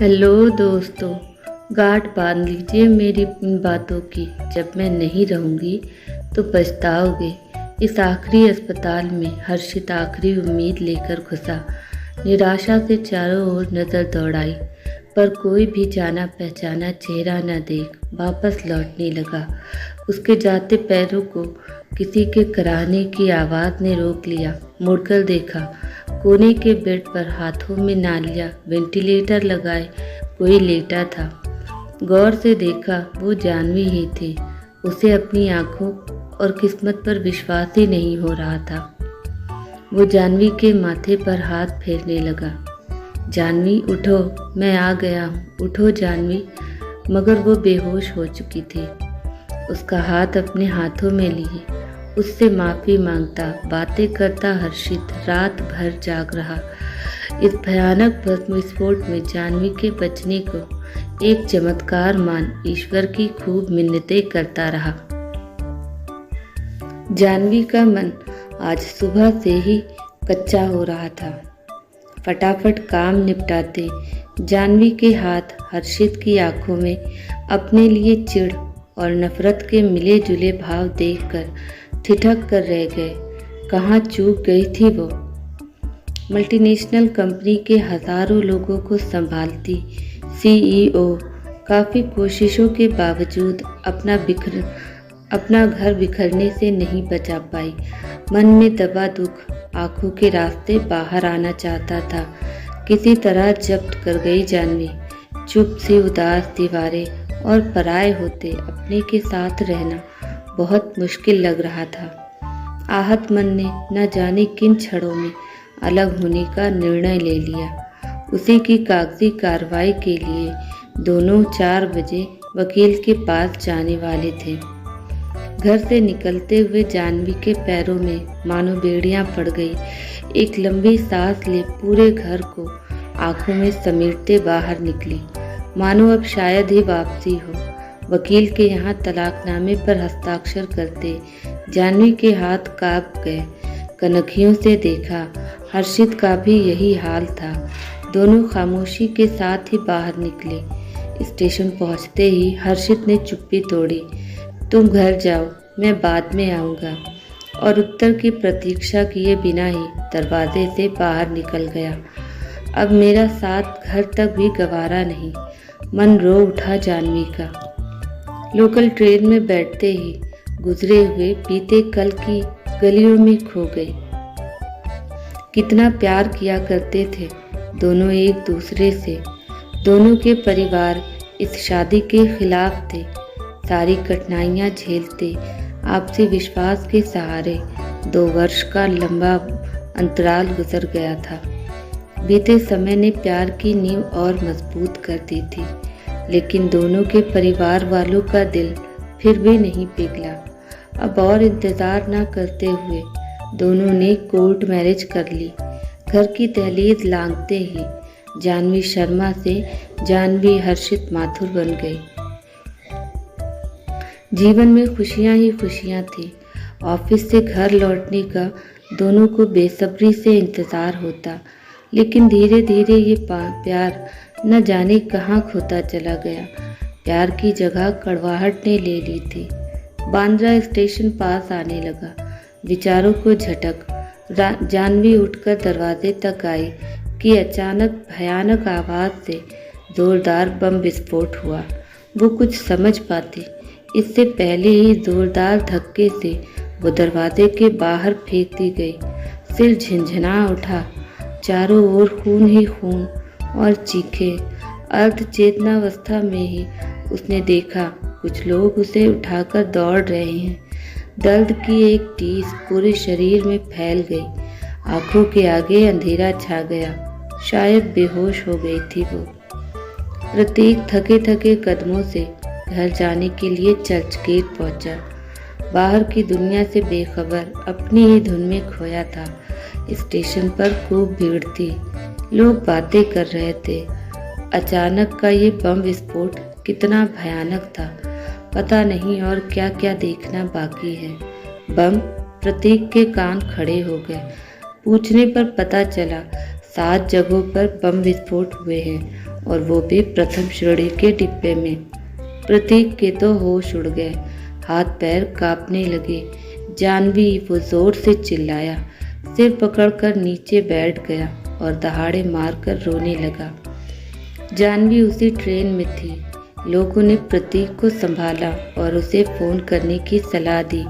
Hello दोस्तों। गांठ बांध लीजिए मेरी इन बातों की। जब मैं नहीं रहूंगी तो पछताओगे। इस आखिरी अस्पताल में हर्षित आखिरी उम्मीद लेकर घुसा। निराशा से चारों ओर नजर दौड़ाई, पर कोई भी जाना पहचाना चेहरा न देख वापस लौटने लगा। उसके जाते पैरों को किसी के कराहने की आवाज़ ने रोक लिया। मुड़कर देखा, कोने के बेड पर हाथों में नालियाँ वेंटिलेटर लगाए कोई लेटा था। गौर से देखा, वो जानवी ही थी। उसे अपनी आंखों और किस्मत पर विश्वास ही नहीं हो रहा था। वो जानवी के माथे पर हाथ फेरने लगा। जानवी उठो, मैं आ गया हूँ, उठो जानवी। मगर वो बेहोश हो चुकी थी। उसका हाथ अपने हाथों में लिए उससे माफ़ी मांगता, बातें करता हर्षित रात भर जाग रहा। इस भयानक बम विस्फोट में जानवी के बचने को एक चमत्कार मान ईश्वर की खूब मिन्नतें करता रहा। जानवी का मन आज सुबह से ही कच्चा हो रहा था। फटाफट काम निपटाते जानवी के हाथ हर्षित की आंखों में अपने लिए चिढ़ और नफरत के मिले जुले भाव देखकर ठिठक कर रह गए। कहाँ चूक गई थी वो। मल्टीनेशनल कंपनी के हजारों लोगों को संभालती सीईओ काफ़ी कोशिशों के बावजूद अपना घर बिखरने से नहीं बचा पाई। मन में दबा दुख आंखों के रास्ते बाहर आना चाहता था। किसी तरह जब्त कर गई जानवी। चुप सी उदास दीवारें और पराए होते अपने के साथ रहना बहुत मुश्किल लग रहा था। आहत मन ने न जाने किन क्षणों में अलग होने का निर्णय ले लिया। उसी की कागजी कार्रवाई के लिए दोनों 4 बजे वकील के पास जाने वाले थे। घर से निकलते हुए जानवी के पैरों में मानो बेड़ियां पड़ गई। एक लंबी सांस ले पूरे घर को आंखों में समेटते बाहर निकली, मानो अब शायद ही वापसी हो। वकील के यहाँ तलाकनामे पर हस्ताक्षर करते जानवी के हाथ कांप गए। कनखियों से देखा, हर्षित का भी यही हाल था। दोनों खामोशी के साथ ही बाहर निकले। स्टेशन पहुँचते ही हर्षित ने चुप्पी तोड़ी। तुम घर जाओ, मैं बाद में आऊँगा। और उत्तर की प्रतीक्षा किए बिना ही दरवाजे से बाहर निकल गया। अब मेरा साथ घर तक भी गवारा नहीं। मन रो उठा जानवी का। लोकल ट्रेन में बैठते ही गुजरे हुए बीते कल की गलियों में खो गई। कितना प्यार किया करते थे दोनों एक दूसरे से। दोनों के परिवार इस शादी के खिलाफ थे। सारी कठिनाइयां झेलते आपसी विश्वास के सहारे 2 वर्ष का लंबा अंतराल गुजर गया था। बीते समय ने प्यार की नींव और मजबूत कर दी थी, लेकिन दोनों के परिवार वालों का दिल फिर भी नहीं पिघला। अब और इंतज़ार न करते हुए दोनों ने कोर्ट मैरिज कर ली। घर की दहलीज लांघते ही जानवी शर्मा से जानवी हर्षित माथुर बन गई। जीवन में खुशियां ही खुशियां थी। ऑफिस से घर लौटने का दोनों को बेसब्री से इंतज़ार होता, लेकिन धीरे धीरे ये प्यार न जाने कहाँ खोता चला गया। प्यार की जगह कड़वाहट ने ले ली थी। बांद्रा स्टेशन पास आने लगा। विचारों को झटक जानवी उठकर दरवाजे तक आई कि अचानक भयानक आवाज़ से जोरदार बम विस्फोट हुआ। वो कुछ समझ पाती इससे पहले ही जोरदार धक्के से वो दरवाजे के बाहर फेंक दी गई। सिर झंझना उठा। चारों ओर खून ही खून और चीखे। अर्ध चेतनावस्था में ही उसने देखा कुछ लोग उसे उठाकर दौड़ रहे हैं। दर्द की एक टीस पूरे शरीर में फैल गई। आंखों के आगे अंधेरा छा गया। शायद बेहोश हो गई थी वो। प्रतीक थके थके कदमों से घर जाने के लिए चर्च गेट पहुंचा। बाहर की दुनिया से बेखबर अपनी ही धुन में खोया था। स्टेशन पर खूब भीड़ थी। लोग बातें कर रहे थे। अचानक का ये बम विस्फोट कितना भयानक था, पता नहीं और क्या क्या देखना बाकी है। बम। प्रतीक के कान खड़े हो गए। पूछने पर पता चला 7 जगहों पर बम विस्फोट हुए हैं और वो भी प्रथम श्रेणी के डिब्बे में। प्रतीक के तो होश उड़ गए, हाथ पैर कांपने लगे। जानवी वो जोर से चिल्लाया, सिर पकड़कर नीचे बैठ गया और दहाड़े मारकर रोने लगा। जानवी उसी ट्रेन में थी। लोगों ने प्रतीक को संभाला और उसे फ़ोन करने की सलाह दी।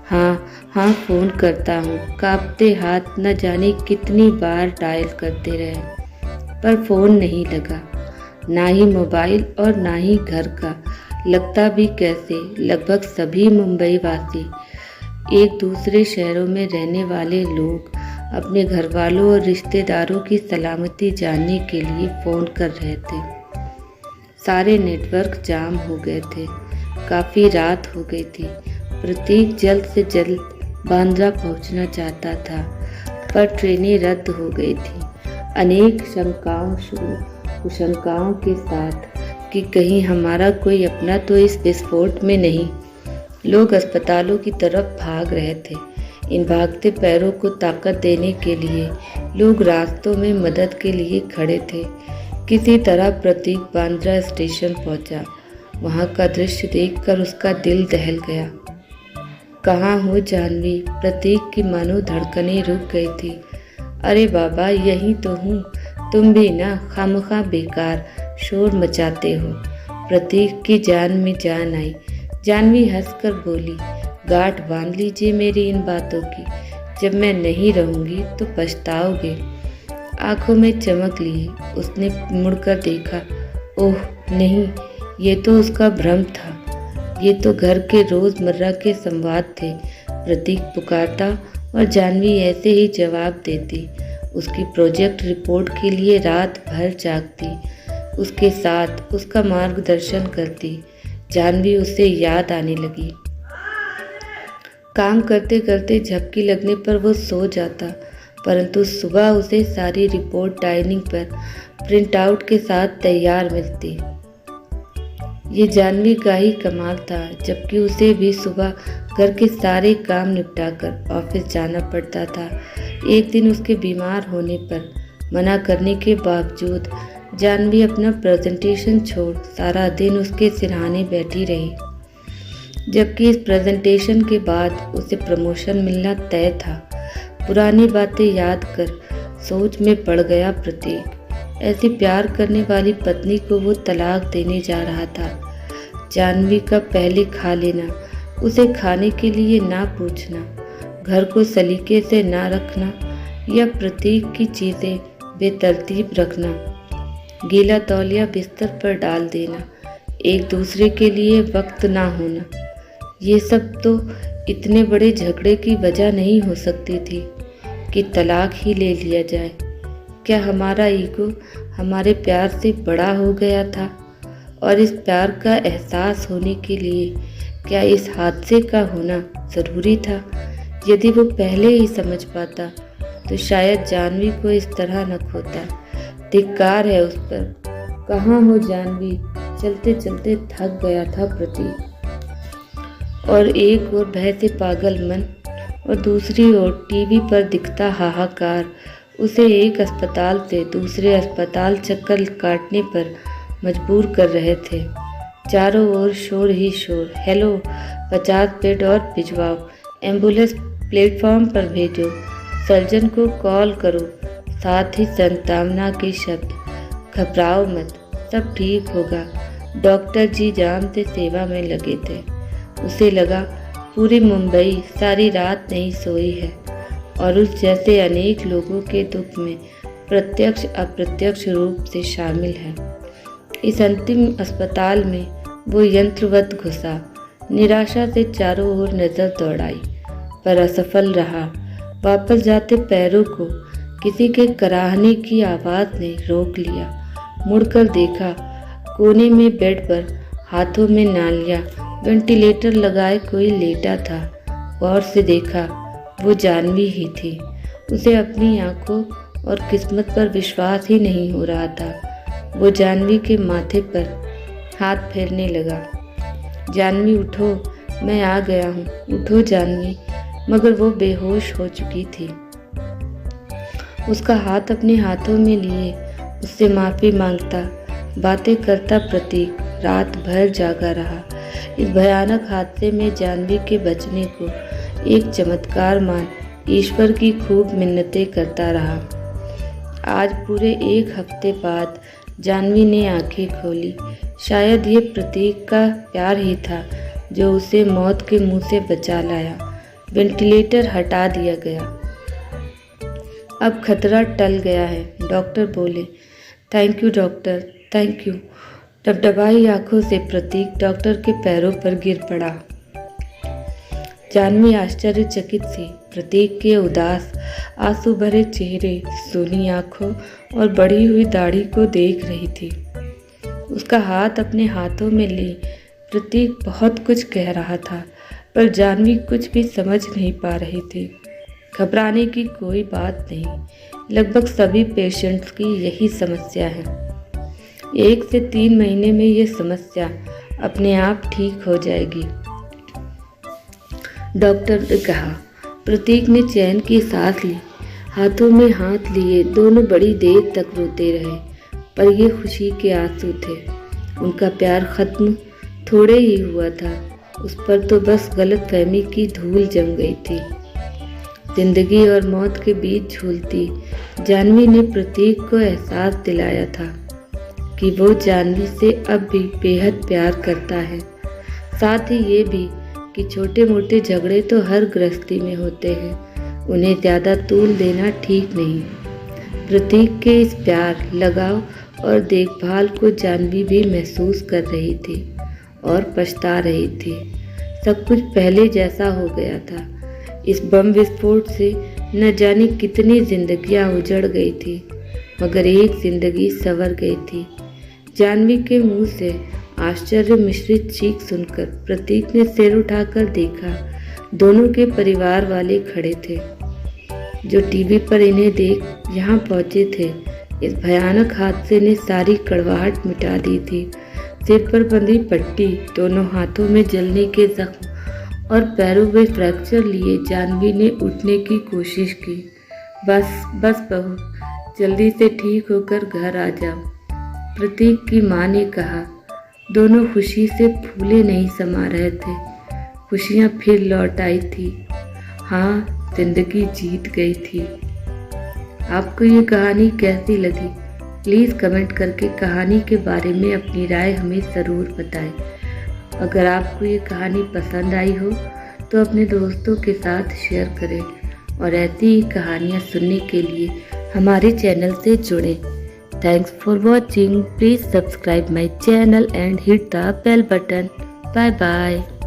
हाँ फ़ोन करता हूँ। कांपते हाथ न जाने कितनी बार डायल करते रहे, पर फ़ोन नहीं लगा। ना ही मोबाइल और ना ही घर का। लगता भी कैसे, लगभग सभी मुंबई वासी, एक दूसरे शहरों में रहने वाले लोग अपने घर वालों और रिश्तेदारों की सलामती जानने के लिए फ़ोन कर रहे थे। सारे नेटवर्क जाम हो गए थे। काफ़ी रात हो गई थी। प्रतीक जल्द से जल्द बांद्रा पहुंचना चाहता था, पर ट्रेनें रद्द हो गई थी। अनेक कुशंकाओं के साथ कि कहीं हमारा कोई अपना तो इस विस्फोट में नहीं। लोग अस्पतालों की तरफ भाग रहे थे। इन भागते पैरों को ताकत देने के लिए लोग रास्तों में मदद के लिए खड़े थे। किसी तरह प्रतीक बांद्रा स्टेशन पहुंचा। वहां का दृश्य देखकर उसका दिल दहल गया। कहाँ हो जानवी? प्रतीक की मानो धड़कनें रुक गई थी। अरे बाबा, यही तो हूँ। तुम भी ना खामखा बेकार शोर मचाते हो। प्रतीक की जान में जान आई। जानवी हंसकर बोली, गांठ बांध लीजिए मेरी इन बातों की। जब मैं नहीं रहूंगी तो पछताओगे। आंखों में चमक लिए उसने मुड़कर देखा। ओह नहीं, ये तो उसका भ्रम था। ये तो घर के रोजमर्रा के संवाद थे। प्रतीक पुकारता और जानवी ऐसे ही जवाब देती। उसकी प्रोजेक्ट रिपोर्ट के लिए रात भर जागती, उसके साथ उसका मार्गदर्शन करती। जानवी उसे याद आने लगी। काम करते करते झपकी लगने पर वो सो जाता, परंतु सुबह उसे सारी रिपोर्ट डाइनिंग पर प्रिंट आउट के साथ तैयार मिलती। ये जानवी का ही कमाल था, जबकि उसे भी सुबह घर के सारे काम निपटाकर ऑफिस जाना पड़ता था। एक दिन उसके बीमार होने पर मना करने के बावजूद जानवी अपना प्रेजेंटेशन छोड़ सारा दिन उसके सिरहाने बैठी रही, जबकि इस प्रेजेंटेशन के बाद उसे प्रमोशन मिलना तय था। पुरानी बातें याद कर सोच में पड़ गया प्रतीक। ऐसी प्यार करने वाली पत्नी को वो तलाक देने जा रहा था। जानवी का पहले खा लेना, उसे खाने के लिए ना पूछना, घर को सलीके से ना रखना या प्रतीक की चीज़ें बेतरतीब रखना, गीला तौलिया बिस्तर पर डाल देना, एक दूसरे के लिए वक्त ना होना, ये सब तो इतने बड़े झगड़े की वजह नहीं हो सकती थी कि तलाक ही ले लिया जाए। क्या हमारा ईगो हमारे प्यार से बड़ा हो गया था? और इस प्यार का एहसास होने के लिए क्या इस हादसे का होना ज़रूरी था? यदि वो पहले ही समझ पाता तो शायद जानवी को इस तरह न खोता। धिक्कार है उस पर। कहाँ हो जानवी? चलते चलते थक गया था प्रतीक। और एक ओर भय से पागल मन और दूसरी ओर टीवी पर दिखता हाहाकार उसे एक अस्पताल से दूसरे अस्पताल चक्कर काटने पर मजबूर कर रहे थे। चारों ओर शोर ही शोर। हेलो, 50 बेड और भिजवाओ, एम्बुलेंस प्लेटफॉर्म पर भेजो, सर्जन को कॉल करो, साथ ही सांत्वना के शब्द। घबराओ मत, सब ठीक होगा। डॉक्टर जी जान से सेवा में लगे थे। उसे लगा पूरी मुंबई सारी रात नहीं सोई है और उस जैसे अनेक लोगों के दुख में प्रत्यक्ष अप्रत्यक्ष रूप से शामिल है। इस अंतिम अस्पताल में वो यंत्रवत घुसा। निराशा से चारों ओर नजर दौड़ाई, पर असफल रहा। वापस जाते पैरों को किसी के कराहने की आवाज़ ने रोक लिया। मुड़कर देखा, कोने में बेड पर हाथों में नालियाँ वेंटिलेटर लगाए कोई लेटा था। गौर से देखा, वो जानवी ही थी। उसे अपनी आंखों और किस्मत पर विश्वास ही नहीं हो रहा था। वो जानवी के माथे पर हाथ फेरने लगा। जानवी उठो, मैं आ गया हूँ, उठो जानवी। मगर वो बेहोश हो चुकी थी। उसका हाथ अपने हाथों में लिए उससे माफ़ी मांगता, बातें करता प्रतीक रात भर जागा रहा। इस भयानक हादसे में जाह्नवी के बचने को एक चमत्कार मान ईश्वर की खूब मिन्नतें करता रहा। आज पूरे 1 हफ्ते बाद जाह्नवी ने आंखें खोली। शायद ये प्रतीक का प्यार ही था जो उसे मौत के मुंह से बचा लाया। वेंटिलेटर हटा दिया गया। अब खतरा टल गया है, डॉक्टर बोले। Thank you doctor, thank you. डबडबाई आंखों से प्रतीक डॉक्टर के पैरों पर गिर पड़ा। जाह्नवी आश्चर्यचकित सी प्रतीक के उदास आंसू भरे चेहरे, सूनी आंखों और बढ़ी हुई दाढ़ी को देख रही थी। उसका हाथ अपने हाथों में ले प्रतीक बहुत कुछ कह रहा था, पर जाह्नवी कुछ भी समझ नहीं पा रही थी। घबराने की कोई बात नहीं, लगभग सभी पेशेंट्स की यही समस्या है। 1 से 3 महीने में ये समस्या अपने आप ठीक हो जाएगी, डॉक्टर ने कहा। प्रतीक ने चैन की सांस ली। हाथों में हाथ लिए दोनों बड़ी देर तक रोते रहे, पर ये खुशी के आंसू थे। उनका प्यार खत्म थोड़े ही हुआ था, उस पर तो बस गलतफहमी की धूल जम गई थी। जिंदगी और मौत के बीच झूलती जाह्नवी ने प्रतीक को एहसास दिलाया था कि वो जाह्नवी से अब भी बेहद प्यार करता है। साथ ही ये भी कि छोटे मोटे झगड़े तो हर गृहस्थी में होते हैं, उन्हें ज़्यादा तूल देना ठीक नहीं। प्रतीक के इस प्यार, लगाव और देखभाल को जाह्नवी भी महसूस कर रही थी और पछता रही थी। सब कुछ पहले जैसा हो गया था। इस बम विस्फोट से न जाने कितनी जिंदगियां उजड़ गई थी, मगर एक जिंदगी संवर गई थी। जाह्नवी के मुंह से आश्चर्य मिश्रित चीख सुनकर प्रतीक ने सिर उठाकर देखा। दोनों के परिवार वाले खड़े थे, जो टीवी पर इन्हें देख यहाँ पहुँचे थे। इस भयानक हादसे ने सारी कड़वाहट मिटा दी थी। सिर पर बंधी पट्टी, दोनों हाथों में जलने के जख्म और पैरों में फ्रैक्चर लिए जाह्नवी ने उठने की कोशिश की। बस बहू, जल्दी से ठीक होकर घर आ जाओ, प्रतीक की माँ ने कहा। दोनों खुशी से फूले नहीं समा रहे थे। खुशियाँ फिर लौट आई थी। हाँ, जिंदगी जीत गई थी। आपको ये कहानी कैसी लगी? प्लीज़ कमेंट करके कहानी के बारे में अपनी राय हमें ज़रूर बताएं। अगर आपको ये कहानी पसंद आई हो तो अपने दोस्तों के साथ शेयर करें और ऐसी ही कहानियाँ सुनने के लिए हमारे चैनल से जुड़ें। Thanks for watching. Please subscribe my channel and hit the bell button. Bye bye.